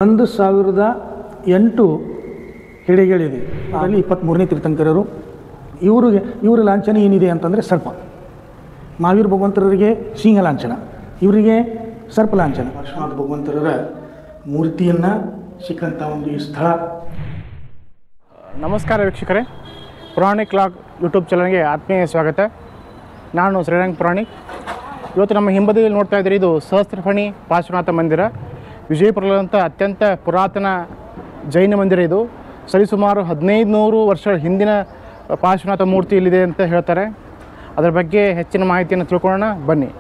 1008 ಹೆಡೆಗಳಿದೆ. ಅದರಲ್ಲಿ 23ನೇ ತೀರ್ಥಂಕರರು. ಇವರ ಲಾಂಛನ ಏನಿದೆ ಅಂತಂದರೆ ಸರ್ಪ. ಮಹಾವೀರ ಭಗವಂತರರಿಗೆ ಸಿಂಹ ಲಾಂಛನ, ಇವರಿಗೆ ಸರ್ಪ ಲಾಂಛನ. ಪಾರ್ಶ್ವನಾಥ ಭಗವಂತರರ ಮೂರ್ತಿಯನ್ನು ಸಿಕ್ಕಂಥ ಒಂದು ಈ ಸ್ಥಳ. ನಮಸ್ಕಾರ ವೀಕ್ಷಕರೇ, ಪುರಾಣಿಕ್ ಲಾಗ್ ಯೂಟ್ಯೂಬ್ ಚಾನಲ್ಗೆ ಆತ್ಮೀಯ ಸ್ವಾಗತ. ನಾನು ಶ್ರೀರಂಗ್ ಪುರಾಣಿಕ್. ಇವತ್ತು ನಮ್ಮ ಹಿಂಬದಿಯಲ್ಲಿ ನೋಡ್ತಾ ಇದ್ದೀರಿ, ಇದು ಸಹಸ್ರಫಣಿ ಪಾರ್ಶ್ವನಾಥ ಮಂದಿರ, ವಿಜಯಪುರದಂಥ ಅತ್ಯಂತ ಪುರಾತನ ಜೈನ ಮಂದಿರ. ಇದು ಸರಿಸುಮಾರು 1500 ವರ್ಷಗಳ ಹಿಂದಿನ ಪಾರ್ಶ್ವನಾಥ ಮೂರ್ತಿ ಇಲ್ಲಿದೆ ಅಂತ ಹೇಳ್ತಾರೆ. ಅದರ ಬಗ್ಗೆ ಹೆಚ್ಚಿನ ಮಾಹಿತಿಯನ್ನು ತಿಳ್ಕೊಳ್ಳೋಣ ಬನ್ನಿ.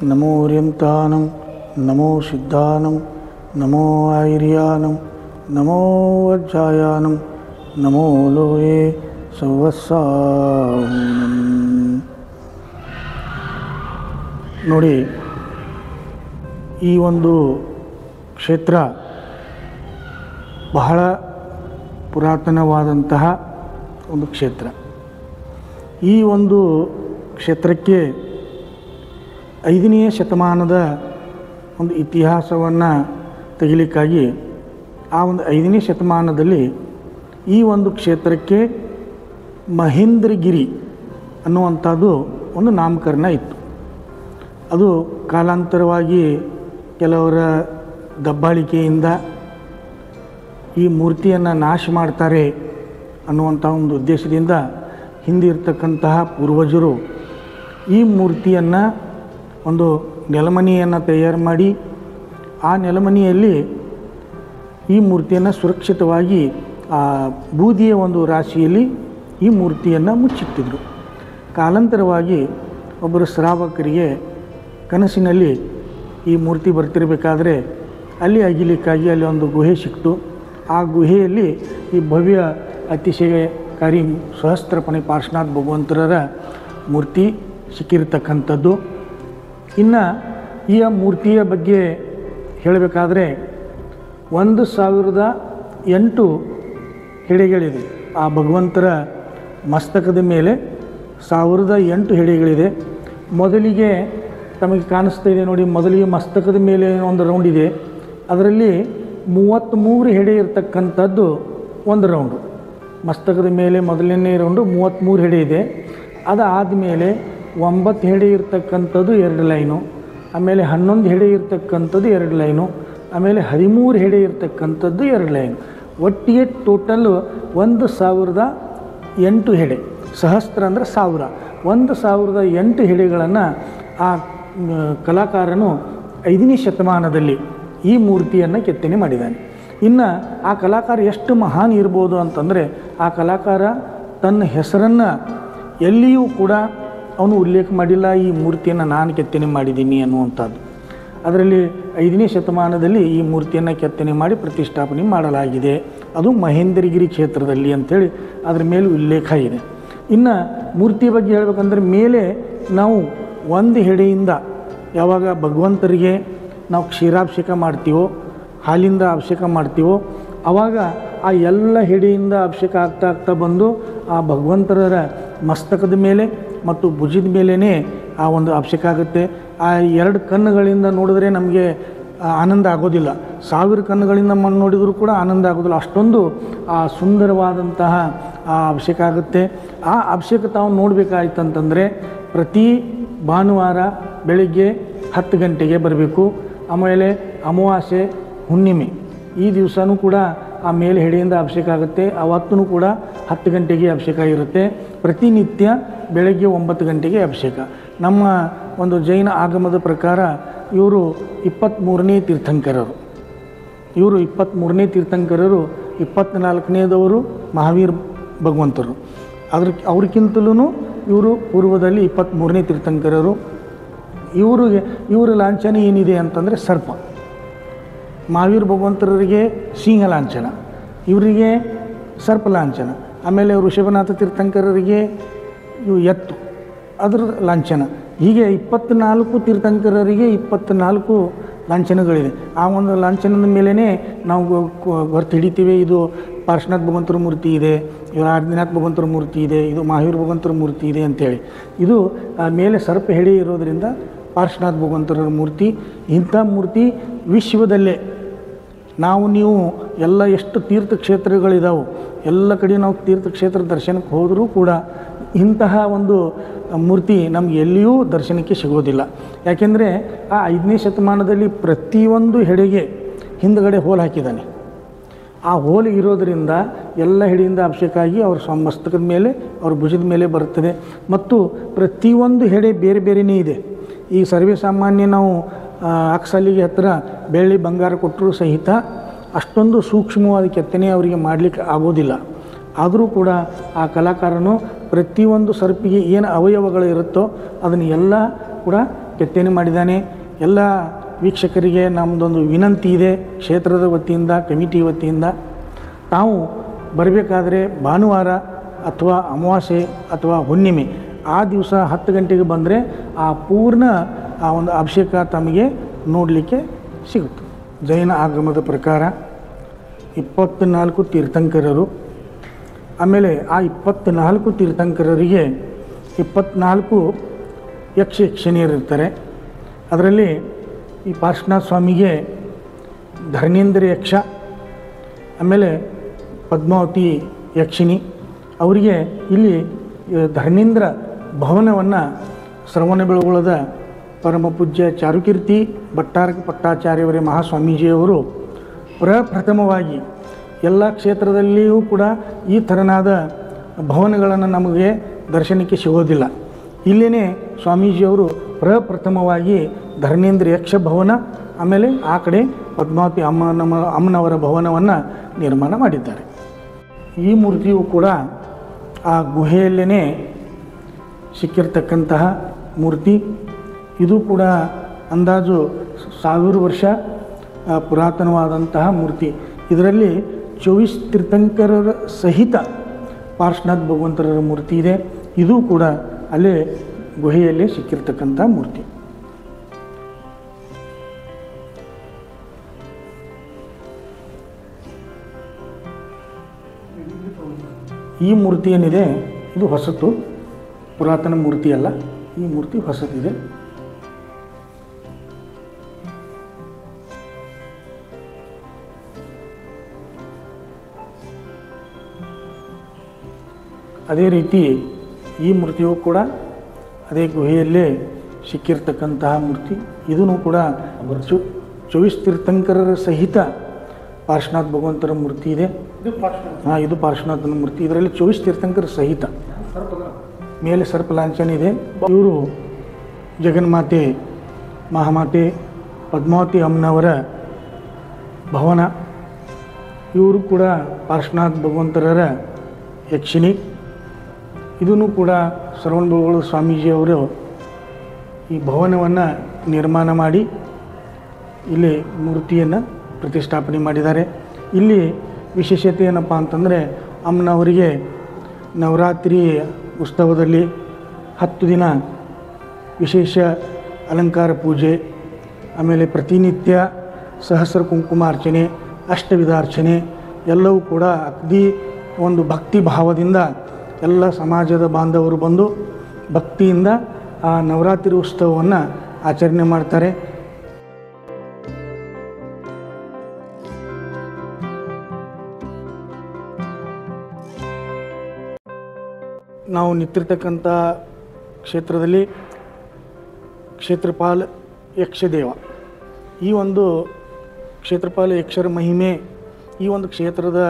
ನಮೋ ರ್ಯಂತಾನಂ, ನಮೋ ಸಿದ್ಧಾನಂ, ನಮೋ ಐರ್ಯಾನಂ, ನಮೋ ವಜ್ರಾಯಾನಂ, ನಮೋ ಲೋಯೇ ಸವಸ್ಸಾನಂ. ನೋಡಿ, ಈ ಒಂದು ಕ್ಷೇತ್ರ ಬಹಳ ಪುರಾತನವಾದಂತಹ ಒಂದು ಕ್ಷೇತ್ರ. ಈ ಒಂದು ಕ್ಷೇತ್ರಕ್ಕೆ 5ನೇ ಶತಮಾನದ ಒಂದು ಇತಿಹಾಸವನ್ನು ತೆಗಿಲಿಕ್ಕಾಗಿ ಆ ಒಂದು 5ನೇ ಶತಮಾನದಲ್ಲಿ ಈ ಒಂದು ಕ್ಷೇತ್ರಕ್ಕೆ ಮಹೇಂದ್ರಗಿರಿ ಅನ್ನುವಂಥದ್ದು ಒಂದು ನಾಮಕರಣ ಇತ್ತು. ಅದು ಕಾಲಾಂತರವಾಗಿ ಕೆಲವರ ದಬ್ಬಾಳಿಕೆಯಿಂದ ಈ ಮೂರ್ತಿಯನ್ನು ನಾಶ ಮಾಡ್ತಾರೆ ಅನ್ನುವಂಥ ಒಂದು ಉದ್ದೇಶದಿಂದ ಹಿಂದಿರ್ತಕ್ಕಂತಹ ಪೂರ್ವಜರು ಈ ಮೂರ್ತಿಯನ್ನು ಒಂದು ನೆಲಮನೆಯನ್ನು ತಯಾರು ಮಾಡಿ ಆ ನೆಲಮನೆಯಲ್ಲಿ ಈ ಮೂರ್ತಿಯನ್ನು ಸುರಕ್ಷಿತವಾಗಿ ಆ ಬೂದಿಯ ಒಂದು ರಾಶಿಯಲ್ಲಿ ಈ ಮೂರ್ತಿಯನ್ನು ಮುಚ್ಚಿಟ್ಟಿದ್ರು. ಕಾಲಾಂತರವಾಗಿ ಒಬ್ಬರು ಶ್ರಾವಕರಿಗೆ ಕನಸಿನಲ್ಲಿ ಈ ಮೂರ್ತಿ ಬರ್ತಿರಬೇಕಾದ್ರೆ ಅಲ್ಲಿ ಅಗಿಲಿಕ್ಕಾಗಿ ಅಲ್ಲಿ ಒಂದು ಗುಹೆ ಸಿಕ್ತು. ಆ ಗುಹೆಯಲ್ಲಿ ಈ ಭವ್ಯ ಅತಿಶಯಕಾರಿ ಸಹಸ್ರಫಣಿ ಪಾರ್ಶ್ವನಾಥ ಭಗವಂತರರ ಮೂರ್ತಿ ಸಿಕ್ಕಿರ್ತಕ್ಕಂಥದ್ದು. ಇನ್ನು ಈ ಮೂರ್ತಿಯ ಬಗ್ಗೆ ಹೇಳಬೇಕಾದ್ರೆ 1008 ಹೆಡೆಗಳಿದೆ. ಆ ಭಗವಂತರ ಮಸ್ತಕದ ಮೇಲೆ 1008 ಹೆಡೆಗಳಿದೆ. ಮೊದಲಿಗೆ ತಮಗೆ ಕಾಣಿಸ್ತಾ ಇದೆ ನೋಡಿ, ಮೊದಲಿಗೆ ಮಸ್ತಕದ ಮೇಲೆ ಒಂದು ರೌಂಡ್ ಇದೆ, ಅದರಲ್ಲಿ 33 ಹೆಡೆ ಇರತಕ್ಕಂಥದ್ದು ಒಂದು ರೌಂಡು. ಮಸ್ತಕದ ಮೇಲೆ ಮೊದಲನೇ ರೌಂಡು 33 ಹೆಡೆ ಇದೆ. ಅದಾದಮೇಲೆ 9 ಹೆಡೆ ಇರ್ತಕ್ಕಂಥದ್ದು 2 ಲೈನು, ಆಮೇಲೆ 11 ಹೆಡೆ ಇರ್ತಕ್ಕಂಥದ್ದು 2 ಲೈನು, ಆಮೇಲೆ 13 ಹೆಡೆ ಇರ್ತಕ್ಕಂಥದ್ದು 2 ಲೈನು. ಒಟ್ಟಿಗೆ ಟೋಟಲ್ಲು 1008 ಹೆಡೆ. ಸಹಸ್ರ ಅಂದರೆ 1000. 1008 ಹೆಡೆಗಳನ್ನು ಆ ಕಲಾಕಾರನು 5ನೇ ಶತಮಾನದಲ್ಲಿ ಈ ಮೂರ್ತಿಯನ್ನು ಕೆತ್ತನೆ ಮಾಡಿದ್ದಾನೆ. ಇನ್ನು ಆ ಕಲಾಕಾರ ಎಷ್ಟು ಮಹಾನ್ ಇರ್ಬೋದು ಅಂತಂದರೆ, ಆ ಕಲಾಕಾರ ತನ್ನ ಹೆಸರನ್ನು ಎಲ್ಲಿಯೂ ಕೂಡ ಅವನು ಉಲ್ಲೇಖ ಮಾಡಿಲ್ಲ, ಈ ಮೂರ್ತಿಯನ್ನು ನಾನು ಕೆತ್ತನೆ ಮಾಡಿದ್ದೀನಿ ಅನ್ನುವಂಥದ್ದು. ಅದರಲ್ಲಿ 5ನೇ ಶತಮಾನದಲ್ಲಿ ಈ ಮೂರ್ತಿಯನ್ನು ಕೆತ್ತನೆ ಮಾಡಿ ಪ್ರತಿಷ್ಠಾಪನೆ ಮಾಡಲಾಗಿದೆ. ಅದು ಮಹೇಂದ್ರಗಿರಿ ಕ್ಷೇತ್ರದಲ್ಲಿ ಅಂಥೇಳಿ ಅದರ ಮೇಲೆ ಉಲ್ಲೇಖ ಇದೆ. ಇನ್ನು ಮೂರ್ತಿ ಬಗ್ಗೆ ಹೇಳಬೇಕಂದ್ರೆ, ಮೇಲೆ ನಾವು ಒಂದು ಹೆಡೆಯಿಂದ ಯಾವಾಗ ಭಗವಂತರಿಗೆ ನಾವು ಕ್ಷೀರಾಭಿಷೇಕ ಮಾಡ್ತೀವೋ, ಹಾಲಿಂದ ಅಭಿಷೇಕ ಮಾಡ್ತೀವೋ, ಆವಾಗ ಆ ಎಲ್ಲ ಹೆಡೆಯಿಂದ ಅಭಿಷೇಕ ಆಗ್ತಾ ಬಂದು ಆ ಭಗವಂತರರ ಮಸ್ತಕದ ಮೇಲೆ ಮತ್ತು ಭುಜದ ಮೇಲೇ ಆ ಒಂದು ಅಭಿಷೇಕ ಆಗುತ್ತೆ. ಆ 2 ಕಣ್ಣುಗಳಿಂದ ನೋಡಿದ್ರೆ ನಮಗೆ ಆನಂದ ಆಗೋದಿಲ್ಲ. 1000 ಕಣ್ಣುಗಳಿಂದ ನೋಡಿದರೂ ಕೂಡ ಆನಂದ ಆಗೋದಿಲ್ಲ. ಅಷ್ಟೊಂದು ಆ ಸುಂದರವಾದಂತಹ ಆ ಅಭಿಷೇಕ ಆಗುತ್ತೆ. ಆ ಅಭಿಷೇಕ ತಾವು ನೋಡಬೇಕಾಯ್ತಂತಂದರೆ ಪ್ರತಿ ಭಾನುವಾರ ಬೆಳಿಗ್ಗೆ 10 ಗಂಟೆಗೆ ಬರಬೇಕು. ಆಮೇಲೆ ಅಮಾವಾಸ್ಯೆ, ಹುಣ್ಣಿಮೆ ಈ ದಿವಸವೂ ಕೂಡ ಆ ಮೇಲೆ ಹೆಡೆಯಿಂದ ಅಭಿಷೇಕ ಆಗುತ್ತೆ. ಅವತ್ತೂ ಕೂಡ 10 ಗಂಟೆಗೆ ಅಭಿಷೇಕ ಇರುತ್ತೆ. ಪ್ರತಿನಿತ್ಯ ಬೆಳಗ್ಗೆ 9 ಗಂಟೆಗೆ ಅಭಿಷೇಕ. ನಮ್ಮ ಒಂದು ಜೈನ ಆಗಮದ ಪ್ರಕಾರ ಇವರು 23ನೇ ತೀರ್ಥಂಕರರು. 23ನೇ ತೀರ್ಥಂಕರರು. 24ನೇದವರು ಮಹಾವೀರ ಭಗವಂತರು. ಅವ್ರಿಗಿಂತಲೂ ಇವರು ಪೂರ್ವದಲ್ಲಿ 23ನೇ ತೀರ್ಥಂಕರರು. ಇವರ ಲಾಂಛನ ಏನಿದೆ ಅಂತಂದರೆ ಸರ್ಪ. ಮಹಾವೀರ ಭಗವಂತರರಿಗೆ ಸಿಂಹ ಲಾಂಛನ, ಇವರಿಗೆ ಸರ್ಪ ಲಾಂಛನ. ಆಮೇಲೆ ಋಷಭನಾಥ ತೀರ್ಥಂಕರರಿಗೆ ಇವು ಎತ್ತು, ಅದರ ಲಾಂಛನ. ಹೀಗೆ 24 ತೀರ್ಥಂಕರರಿಗೆ 24 ಲಾಂಛನಗಳಿದೆ. ಆ ಒಂದು ಲಾಂಛನದ ಮೇಲೇ ನಾವು ಹೊರತು ಹಿಡಿತೀವಿ. ಇದು ಪಾರ್ಶ್ವನಾಥ್ ಭಗವಂತರ ಮೂರ್ತಿ ಇದೆ, ಇವರು ಆದಿನಾಥ್ ಭಗವಂತರ ಮೂರ್ತಿ ಇದೆ, ಇದು ಮಹಾವೀರ ಭಗವಂತರ ಮೂರ್ತಿ ಇದೆ ಅಂಥೇಳಿ. ಇದು ಮೇಲೆ ಸರ್ಪ ಹೆಡೆ ಇರೋದರಿಂದ ಪಾರ್ಶ್ವನಾಥ್ ಭಗವಂತರ ಮೂರ್ತಿ. ಇಂಥ ಮೂರ್ತಿ ವಿಶ್ವದಲ್ಲೇ ನಾವು ನೀವು ಎಲ್ಲ ಎಷ್ಟು ತೀರ್ಥಕ್ಷೇತ್ರಗಳಿದಾವೆ, ಎಲ್ಲ ಕಡೆ ನಾವು ತೀರ್ಥಕ್ಷೇತ್ರ ದರ್ಶನಕ್ಕೆ ಹೋದರೂ ಕೂಡ ಇಂತಹ ಒಂದು ಮೂರ್ತಿ ನಮ್ಗೆ ಎಲ್ಲಿಯೂ ದರ್ಶನಕ್ಕೆ ಸಿಗೋದಿಲ್ಲ. ಯಾಕೆಂದರೆ ಆ 5ನೇ ಶತಮಾನದಲ್ಲಿ ಪ್ರತಿಯೊಂದು ಹೆಡೆಗೆ ಹಿಂದುಗಡೆ ಹೋಲ್ ಹಾಕಿದ್ದಾನೆ. ಆ ಹೋಲ್ ಇರೋದರಿಂದ ಎಲ್ಲ ಹೆಡೆಯಿಂದ ಅಭಿಷೇಕ ಆಗಿ ಅವ್ರ ಮಸ್ತಕದ ಮೇಲೆ, ಅವ್ರ ಭುಜದ ಮೇಲೆ ಬರುತ್ತದೆ. ಮತ್ತು ಪ್ರತಿಯೊಂದು ಹೆಡೆ ಬೇರೆ ಬೇರೆಯೇ ಇದೆ. ಈ ಸರ್ವೇ ಸಾಮಾನ್ಯ ನಾವು ಅಕ್ಸಲಿಗೆ ಹತ್ತಿರ ಬೆಳ್ಳಿ ಬಂಗಾರ ಕೊಟ್ಟರೂ ಸಹಿತ ಅಷ್ಟೊಂದು ಸೂಕ್ಷ್ಮವಾದ ಕೆತ್ತನೆ ಅವರಿಗೆ ಮಾಡಲಿಕ್ಕೆ ಆಗೋದಿಲ್ಲ. ಆದರೂ ಕೂಡ ಆ ಕಲಾಕಾರನು ಪ್ರತಿಯೊಂದು ಸರ್ಪಿಗೆ ಏನು ಅವಯವಗಳು ಇರುತ್ತೋ ಅದನ್ನು ಎಲ್ಲ ಕೂಡ ಕೆತ್ತನೆ ಮಾಡಿದ್ದಾನೆ. ಎಲ್ಲ ವೀಕ್ಷಕರಿಗೆ ನಮ್ಮದೊಂದು ವಿನಂತಿ ಇದೆ, ಕ್ಷೇತ್ರದ ವತಿಯಿಂದ, ಕಮಿಟಿ ವತಿಯಿಂದ, ತಾವು ಬರಬೇಕಾದ್ರೆ ಭಾನುವಾರ ಅಥವಾ ಅಮಾವಾಸ್ಯೆ ಅಥವಾ ಹುಣ್ಣಿಮೆ ಆ ದಿವಸ 10 ಗಂಟೆಗೆ ಬಂದರೆ ಆ ಪೂರ್ಣ ಆ ಒಂದು ಅಭಿಷೇಕ ತಮಗೆ ನೋಡಲಿಕ್ಕೆ ಸಿಗುತ್ತೆ. ಜೈನ ಆಗಮದ ಪ್ರಕಾರ 24 ತೀರ್ಥಂಕರರು, ಆಮೇಲೆ ಆ 24 ತೀರ್ಥಂಕರರಿಗೆ 24 ಯಕ್ಷಿಣಿಯರಿರ್ತಾರೆ. ಅದರಲ್ಲಿ ಈ ಪಾರ್ಶ್ವನಾಥ ಸ್ವಾಮಿಗೆ ಧರ್ಮೇಂದ್ರ ಯಕ್ಷ, ಆಮೇಲೆ ಪದ್ಮಾವತಿ ಯಕ್ಷಿಣಿ. ಅವರಿಗೆ ಇಲ್ಲಿ ಧರ್ಮೇಂದ್ರ ಭವನವನ್ನು ಶ್ರವಣಬೆಳಗೊಳದ ಪರಮ ಪೂಜ್ಯ ಚಾರುಕೀರ್ತಿ ಭಟ್ಟಾರಕ ಪಟ್ಟಾಚಾರ್ಯವರೇ ಮಹಾಸ್ವಾಮೀಜಿಯವರು ಪ್ರಪ್ರಥಮವಾಗಿ ಎಲ್ಲ ಕ್ಷೇತ್ರದಲ್ಲಿಯೂ ಕೂಡ ಈ ಥರನಾದ ಭವನಗಳನ್ನು ನಮಗೆ ದರ್ಶನಕ್ಕೆ ಸಿಗೋದಿಲ್ಲ. ಇಲ್ಲೇ ಸ್ವಾಮೀಜಿಯವರು ಪ್ರಪ್ರಥಮವಾಗಿ ಧರ್ಮೇಂದ್ರ ಯಕ್ಷ ಭವನ, ಆಮೇಲೆ ಆ ಕಡೆ ಪದ್ಮಾವತಿ ಅಮ್ಮನವರ ಭವನವನ್ನು ನಿರ್ಮಾಣ ಮಾಡಿದ್ದಾರೆ. ಈ ಮೂರ್ತಿಯು ಕೂಡ ಆ ಗುಹೆಯಲ್ಲೇ ಸಿಕ್ಕಿರ್ತಕ್ಕಂತಹ ಮೂರ್ತಿ. ಇದು ಕೂಡ ಅಂದಾಜು 1000 ವರ್ಷ ಪುರಾತನವಾದಂತಹ ಮೂರ್ತಿ. ಇದರಲ್ಲಿ 24 ತೀರ್ಥಂಕರರ ಸಹಿತ ಪಾರ್ಶ್ವನಾಥ್ ಭಗವಂತರ ಮೂರ್ತಿ ಇದೆ. ಇದು ಕೂಡ ಅಲ್ಲೇ ಗುಹೆಯಲ್ಲೇ ಸಿಕ್ಕಿರ್ತಕ್ಕಂಥ ಮೂರ್ತಿ. ಈ ಮೂರ್ತಿ ಏನಿದೆ ಇದು ಹೊಸತು, ಪುರಾತನ ಮೂರ್ತಿ ಅಲ್ಲ. ಈ ಮೂರ್ತಿ ಹೊಸತಿದೆ. ಅದೇ ರೀತಿ ಈ ಮೂರ್ತಿಯು ಕೂಡ ಅದೇ ಗುಹೆಯಲ್ಲೇ ಸಿಕ್ಕಿರ್ತಕ್ಕಂತಹ ಮೂರ್ತಿ. ಇದೂ ಕೂಡ 24 ತೀರ್ಥಂಕರರ ಸಹಿತ ಪಾರ್ಶ್ವನಾಥ್ ಭಗವಂತರ ಮೂರ್ತಿ ಇದೆ. ಇದು ಪಾರ್ಶ್ವನಾಥನ ಮೂರ್ತಿ. ಇದರಲ್ಲಿ 24 ತೀರ್ಥಂಕರ ಸಹಿತ ಮೇಲೆ ಸರ್ಪ ಲಾಂಛನ ಇದೆ. ಇವರು ಜಗನ್ಮಾತೆ ಮಹಾಮಾತೆ ಪದ್ಮಾವತಿ ಅಮ್ಮನವರ ಭವನ. ಇವರು ಕೂಡ ಪಾರ್ಶ್ವನಾಥ್ ಭಗವಂತರರ ಯಕ್ಷಿಣಿ. ಇದೂ ಕೂಡ ಶ್ರವಣಬೆಳಗೊಳ ಸ್ವಾಮೀಜಿಯವರು ಈ ಭವನವನ್ನು ನಿರ್ಮಾಣ ಮಾಡಿ ಇಲ್ಲಿ ಮೂರ್ತಿಯನ್ನು ಪ್ರತಿಷ್ಠಾಪನೆ ಮಾಡಿದ್ದಾರೆ. ಇಲ್ಲಿ ವಿಶೇಷತೆ ಏನಪ್ಪ ಅಂತಂದರೆ ಅಮ್ಮನವರಿಗೆ ನವರಾತ್ರಿ ಉತ್ಸವದಲ್ಲಿ 10 ದಿನ ವಿಶೇಷ ಅಲಂಕಾರ ಪೂಜೆ, ಆಮೇಲೆ ಪ್ರತಿನಿತ್ಯ ಸಹಸ್ರ ಕುಂಕುಮಾರ್ಚನೆ, ಅಷ್ಟವಿಧಾರ್ಚನೆ ಎಲ್ಲವೂ ಕೂಡ ಅಗದಿ ಒಂದು ಭಕ್ತಿ ಭಾವದಿಂದ ಎಲ್ಲ ಸಮಾಜದ ಬಾಂಧವರು ಬಂದು ಭಕ್ತಿಯಿಂದ ಆ ನವರಾತ್ರಿ ಉತ್ಸವವನ್ನು ಆಚರಣೆ ಮಾಡ್ತಾರೆ. ನಾವು ನಿಂತಿರ್ತಕ್ಕಂಥ ಕ್ಷೇತ್ರದಲ್ಲಿ ಕ್ಷೇತ್ರಪಾಲ ಯಕ್ಷದೇವ, ಈ ಒಂದು ಕ್ಷೇತ್ರಪಾಲ ಯಕ್ಷರ ಮಹಿಮೆ, ಈ ಒಂದು ಕ್ಷೇತ್ರದ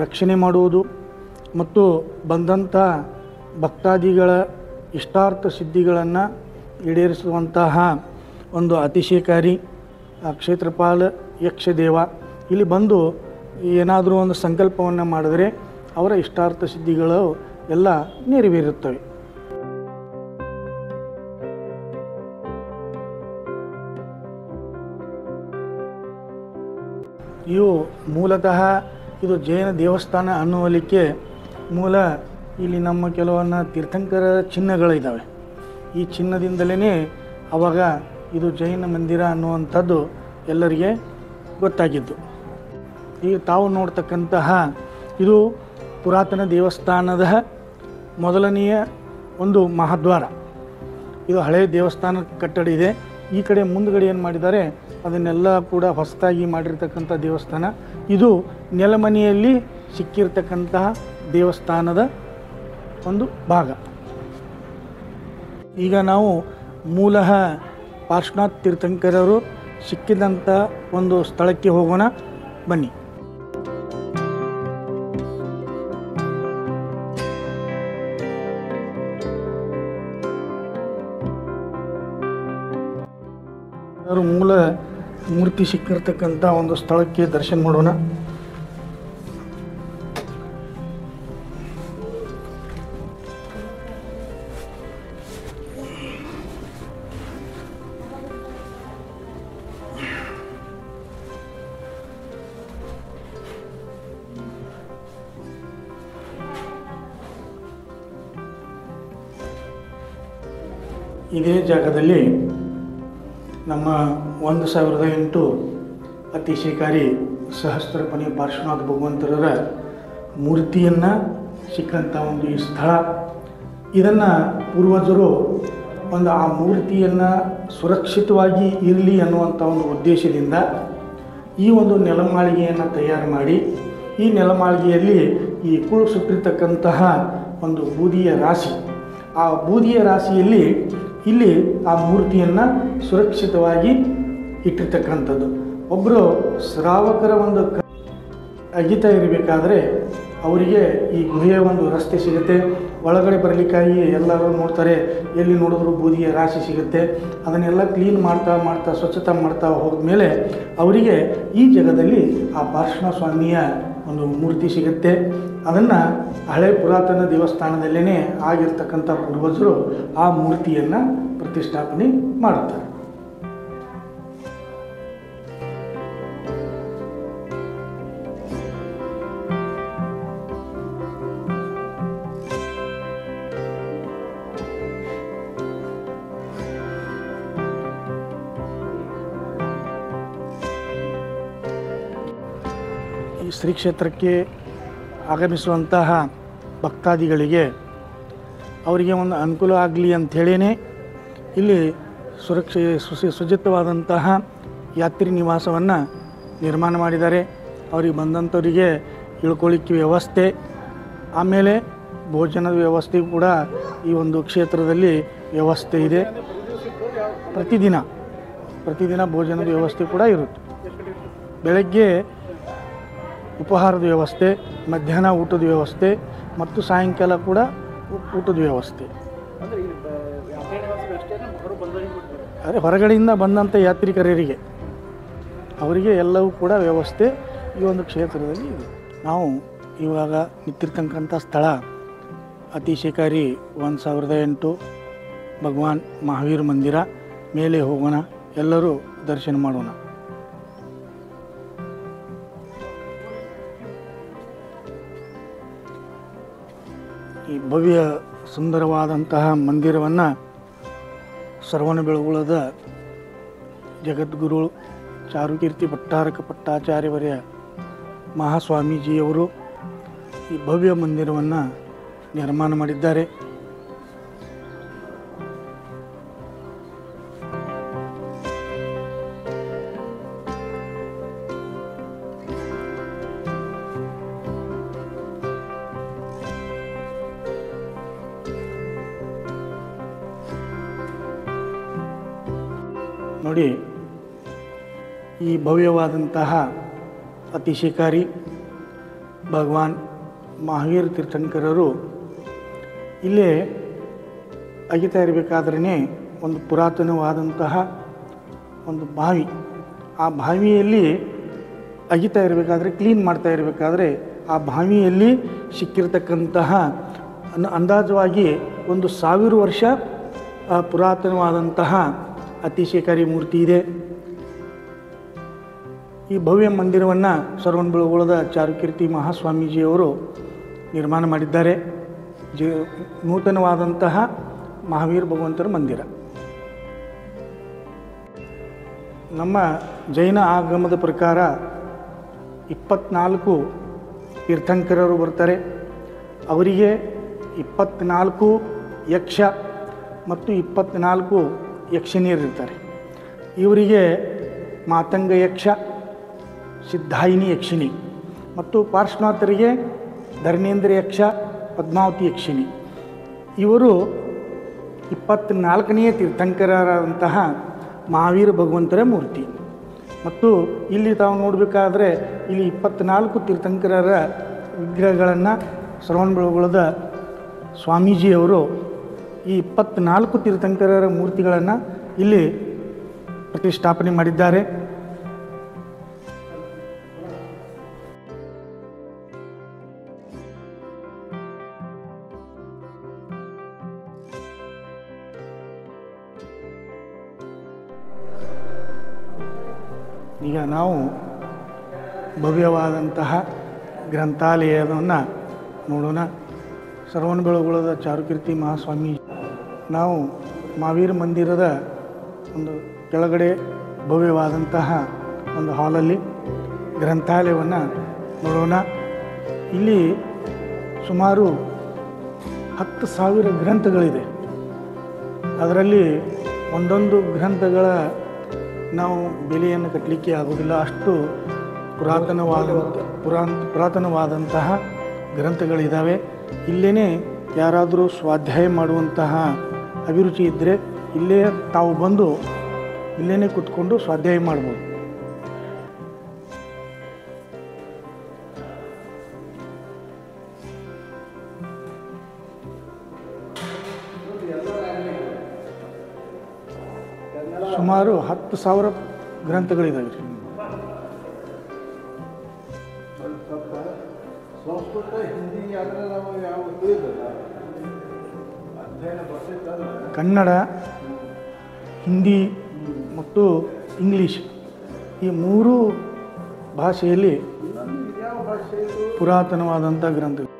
ರಕ್ಷಣೆ ಮಾಡುವುದು ಮತ್ತು ಬಂದಂಥ ಭಕ್ತಾದಿಗಳ ಇಷ್ಟಾರ್ಥ ಸಿದ್ಧಿಗಳನ್ನು ಈಡೇರಿಸುವಂತಹ ಒಂದು ಅತಿಶಯಕಾರಿ ಕ್ಷೇತ್ರಪಾಲ ಯಕ್ಷದೇವ. ಇಲ್ಲಿ ಬಂದು ಏನಾದರೂ ಒಂದು ಸಂಕಲ್ಪವನ್ನು ಮಾಡಿದರೆ ಅವರ ಇಷ್ಟಾರ್ಥ ಸಿದ್ಧಿಗಳು ಎಲ್ಲ ನೆರವೇರುತ್ತವೆ. ಇವು ಮೂಲತಃ ಇದು ಜೈನ ದೇವಸ್ಥಾನ ಅನ್ನುವಲಿಕ್ಕೆ ಮೂಲ ಇಲ್ಲಿ ನಮ್ಮ ಕೆಲವೊಂದು ತೀರ್ಥಂಕರ ಚಿಹ್ನೆಗಳಿದ್ದಾವೆ. ಈ ಚಿಹ್ನದಿಂದಲೇ ಆವಾಗ ಇದು ಜೈನ ಮಂದಿರ ಅನ್ನುವಂಥದ್ದು ಎಲ್ಲರಿಗೆ ಗೊತ್ತಾಗಿದ್ದು. ಈಗ ತಾವು ನೋಡ್ತಕ್ಕಂತಹ ಇದು ಪುರಾತನ ದೇವಸ್ಥಾನದ ಮೊದಲನೆಯ ಒಂದು ಮಹಾದ್ವಾರ. ಇದು ಹಳೆಯ ದೇವಸ್ಥಾನ ಕಟ್ಟಡ ಇದೆ. ಈ ಕಡೆ ಮುಂದುಗಡೆ ಏನು ಮಾಡಿದ್ದಾರೆ ಅದನ್ನೆಲ್ಲ ಕೂಡ ಹೊಸದಾಗಿ ಮಾಡಿರ್ತಕ್ಕಂಥ ದೇವಸ್ಥಾನ. ಇದು ನೆಲಮನೆಯಲ್ಲಿ ಸಿಕ್ಕಿರ್ತಕ್ಕಂತಹ ದೇವಸ್ಥಾನದ ಒಂದು ಭಾಗ. ಈಗ ನಾವು ಮೂಲಃ ಪಾರ್ಶ್ವನಾಥ್ ತೀರ್ಥಂಕರರು ಸಿಕ್ಕಿದಂಥ ಒಂದು ಸ್ಥಳಕ್ಕೆ ಹೋಗೋಣ ಬನ್ನಿ. ಮೂಲ ಮೂರ್ತಿ ಸಿಕ್ಕಿರ್ತಕ್ಕಂಥ ಒಂದು ಸ್ಥಳಕ್ಕೆ ದರ್ಶನ ಮಾಡೋಣ. ಇದೇ ಜಾಗದಲ್ಲಿ ನಮ್ಮ 1008 ಅತಿಶಯಕಾರಿ ಸಹಸ್ರಪಣಿ ಪಾರ್ಶ್ವನಾಥ ಭಗವಂತರರ ಮೂರ್ತಿಯನ್ನು ಸಿಕ್ಕಂಥ ಒಂದು ಈ ಸ್ಥಳ. ಇದನ್ನು ಪೂರ್ವಜರು ಒಂದು ಆ ಮೂರ್ತಿಯನ್ನು ಸುರಕ್ಷಿತವಾಗಿ ಇರಲಿ ಅನ್ನುವಂಥ ಒಂದು ಉದ್ದೇಶದಿಂದ ಈ ಒಂದು ನೆಲಮಾಳಿಗೆಯನ್ನು ತಯಾರು ಮಾಡಿ, ಈ ನೆಲಮಾಳಿಗೆಯಲ್ಲಿ ಈ ಕುಳು ಸುಟ್ಟಿರ್ತಕ್ಕಂತಹ ಒಂದು ಬೂದಿಯ ರಾಶಿ, ಆ ಬೂದಿಯ ರಾಶಿಯಲ್ಲಿ ಇಲ್ಲಿ ಆ ಮೂರ್ತಿಯನ್ನು ಸುರಕ್ಷಿತವಾಗಿ ಇಟ್ಟಿರ್ತಕ್ಕಂಥದ್ದು. ಒಬ್ಬರು ಶ್ರಾವಕರ ಒಂದು ಅಗಿತಾ ಇರಬೇಕಾದ್ರೆ ಅವರಿಗೆ ಈ ಗುಹೆಯ ಒಂದು ರಸ್ತೆ ಸಿಗುತ್ತೆ. ಒಳಗಡೆ ಬರಲಿಕ್ಕಾಗಿ ಎಲ್ಲರೂ ನೋಡ್ತಾರೆ, ಎಲ್ಲಿ ನೋಡಿದ್ರು ಬೂದಿಯ ರಾಶಿ ಸಿಗುತ್ತೆ. ಅದನ್ನೆಲ್ಲ ಕ್ಲೀನ್ ಮಾಡ್ತಾ ಸ್ವಚ್ಛತೆ ಮಾಡ್ತಾ ಹೋದ್ಮೇಲೆ ಅವರಿಗೆ ಈ ಜಾಗದಲ್ಲಿ ಆ ಪಾರ್ಶ್ವನಾಥ ಸ್ವಾಮಿಯ ಒಂದು ಮೂರ್ತಿ ಸಿಗುತ್ತೆ. ಅದನ್ನು ಹಳೆ ಪುರಾತನ ದೇವಸ್ಥಾನದಲ್ಲೇ ಆಗಿರ್ತಕ್ಕಂಥ ಪೂರ್ವಜರು ಆ ಮೂರ್ತಿಯನ್ನು ಪ್ರತಿಷ್ಠಾಪನೆ ಮಾಡುತ್ತಾರೆ. ಈ ಶ್ರೀ ಕ್ಷೇತ್ರಕ್ಕೆ ಆಗಮಿಸುವಂತಹ ಭಕ್ತಾದಿಗಳಿಗೆ ಅವರಿಗೆ ಒಂದು ಅನುಕೂಲ ಆಗಲಿ ಅಂಥೇಳಿಯೇ ಇಲ್ಲಿ ಸುರಕ್ಷಿತವಾದಂತಹ ಯಾತ್ರಿ ನಿವಾಸವನ್ನು ನಿರ್ಮಾಣ ಮಾಡಿದ್ದಾರೆ. ಅವರಿಗೆ ಬಂದಂಥವರಿಗೆ ಇಳ್ಕೊಳ್ಳಿಕ್ಕೆ ವ್ಯವಸ್ಥೆ, ಆಮೇಲೆ ಭೋಜನದ ವ್ಯವಸ್ಥೆ ಕೂಡ ಈ ಒಂದು ಕ್ಷೇತ್ರದಲ್ಲಿ ವ್ಯವಸ್ಥೆ ಇದೆ. ಪ್ರತಿದಿನ ಭೋಜನದ ವ್ಯವಸ್ಥೆ ಕೂಡ ಇರುತ್ತೆ. ಬೆಳಗ್ಗೆ ಉಪಹಾರದ ವ್ಯವಸ್ಥೆ, ಮಧ್ಯಾಹ್ನ ಊಟದ ವ್ಯವಸ್ಥೆ ಮತ್ತು ಸಾಯಂಕಾಲ ಕೂಡ ಊಟದ ವ್ಯವಸ್ಥೆ. ಅದೇ ಹೊರಗಡೆಯಿಂದ ಬಂದಂಥ ಯಾತ್ರಿಕರಿಗೆ ಅವರಿಗೆ ಎಲ್ಲವೂ ಕೂಡ ವ್ಯವಸ್ಥೆ ಈ ಒಂದು ಕ್ಷೇತ್ರದಲ್ಲಿ ಇದೆ. ನಾವು ಇವಾಗ ನಿಂತಿರ್ತಕ್ಕಂಥ ಸ್ಥಳ ಅತಿಶಯಕಾರಿ 1008 ಭಗವಾನ್ ಮಹಾವೀರ ಮಂದಿರ. ಮೇಲೆ ಹೋಗೋಣ, ಎಲ್ಲರೂ ದರ್ಶನ ಮಾಡೋಣ. ಈ ಭವ್ಯ ಸುಂದರವಾದಂತಹ ಮಂದಿರವನ್ನು ಶ್ರವಣಬೆಳಗೊಳದ ಜಗದ್ಗುರು ಚಾರುಕೀರ್ತಿ ಭಟ್ಟಾರಕ ಪಟ್ಟಾಚಾರ್ಯವರ್ಯ ಮಹಾಸ್ವಾಮೀಜಿಯವರು ಈ ಭವ್ಯ ಮಂದಿರವನ್ನು ನಿರ್ಮಾಣ ಮಾಡಿದ್ದಾರೆ. ನೋಡಿ, ಈ ಭವ್ಯವಾದಂತಹ ಅತಿಶಯಕಾರಿ ಭಗವಾನ್ ಮಹಾವೀರ ತೀರ್ಥಂಕರರು ಇಲ್ಲೇ ಅಗಿತಾ ಇರಬೇಕಾದ್ರೇ ಒಂದು ಪುರಾತನವಾದಂತಹ ಒಂದು ಬಾವಿ, ಆ ಬಾವಿಯಲ್ಲಿ ಅಗಿತಾ ಇರಬೇಕಾದ್ರೆ, ಕ್ಲೀನ್ ಮಾಡ್ತಾ ಇರಬೇಕಾದ್ರೆ ಆ ಬಾವಿಯಲ್ಲಿ ಸಿಕ್ಕಿರ್ತಕ್ಕಂತಹ ಅಂದಾಜವಾಗಿ 1000 ವರ್ಷ ಪುರಾತನವಾದಂತಹ ಅತಿಶಯಕಾರಿ ಮೂರ್ತಿ ಇದೆ. ಈ ಭವ್ಯ ಮಂದಿರವನ್ನು ಶ್ರವಣಬೆಳಗೊಳದ ಚಾರುಕೀರ್ತಿ ಮಹಾಸ್ವಾಮೀಜಿಯವರು ನಿರ್ಮಾಣ ಮಾಡಿದ್ದಾರೆ. ನೂತನವಾದಂತಹ ಮಹಾವೀರ ಭಗವಂತರ ಮಂದಿರ. ನಮ್ಮ ಜೈನ ಆಗಮದ ಪ್ರಕಾರ 24 ತೀರ್ಥಂಕರರು ಬರ್ತಾರೆ. ಅವರಿಗೆ 24 ಯಕ್ಷ ಮತ್ತು 24 ಯಕ್ಷಿಣಿಯರಿರ್ತಾರೆ. ಇವರಿಗೆ ಮಾತಂಗ ಯಕ್ಷ, ಸಿದ್ಧಾಯಿನಿ ಯಕ್ಷಿಣಿ ಮತ್ತು ಪಾರ್ಶ್ವನಾಥರಿಗೆ ಧರ್ಮೇಂದ್ರ ಯಕ್ಷ, ಪದ್ಮಾವತಿ ಯಕ್ಷಿಣಿ. ಇವರು 24ನೇ ತೀರ್ಥಂಕರರಾದಂತಹ ಮಹಾವೀರ ಭಗವಂತರ ಮೂರ್ತಿ. ಮತ್ತು ಇಲ್ಲಿ ತಾವು ನೋಡಬೇಕಾದ್ರೆ ಇಲ್ಲಿ 24 ತೀರ್ಥಂಕರರ ವಿಗ್ರಹಗಳನ್ನು ಶ್ರವಣಬೆಳಗೊಳದ ಸ್ವಾಮೀಜಿಯವರು ಈ 24 ತೀರ್ಥಂಕರರ ಮೂರ್ತಿಗಳನ್ನು ಇಲ್ಲಿ ಪ್ರತಿಷ್ಠಾಪನೆ ಮಾಡಿದ್ದಾರೆ. ಈಗ ನಾವು ಭವ್ಯವಾದಂತಹ ಗ್ರಂಥಾಲಯವನ್ನು ನೋಡೋಣ. ಶ್ರವಣಬೆಳಗೊಳದ ಚಾರುಕೀರ್ತಿ ಮಹಾಸ್ವಾಮಿ, ನಾವು ಮಹಾವೀರ ಮಂದಿರದ ಒಂದು ಕೆಳಗಡೆ ಭವ್ಯವಾದಂತಹ ಒಂದು ಹಾಲಲ್ಲಿ ಗ್ರಂಥಾಲಯವನ್ನು ನೋಡೋಣ. ಇಲ್ಲಿ ಸುಮಾರು 10,000 ಗ್ರಂಥಗಳಿದೆ. ಅದರಲ್ಲಿ ಒಂದೊಂದು ಗ್ರಂಥಗಳ ನಾವು ಬೆಲೆಯನ್ನು ಕಟ್ಟಲಿಕ್ಕೆ ಆಗೋದಿಲ್ಲ. ಅಷ್ಟು ಪುರಾತನವಾದಂತಹ ಗ್ರಂಥಗಳಿದ್ದಾವೆ. ಇಲ್ಲೇ ಯಾರಾದರೂ ಸ್ವಾಧ್ಯಾಯ ಮಾಡುವಂತಹ ಅಭಿರುಚಿ ಇದ್ದರೆ ಇಲ್ಲೇ ತಾವು ಬಂದು ಇಲ್ಲೇ ಕೂತ್ಕೊಂಡು ಸ್ವಾಧ್ಯಾಯ ಮಾಡ್ಬೋದು. ಸುಮಾರು 10,000 ಗ್ರಂಥಗಳಿದ್ದಾವೆ. ಕನ್ನಡ, ಹಿಂದಿ ಮತ್ತು ಇಂಗ್ಲೀಷ್ ಈ 3 ಭಾಷೆಯಲ್ಲಿ ಪುರಾತನವಾದಂಥ ಗ್ರಂಥಗಳು.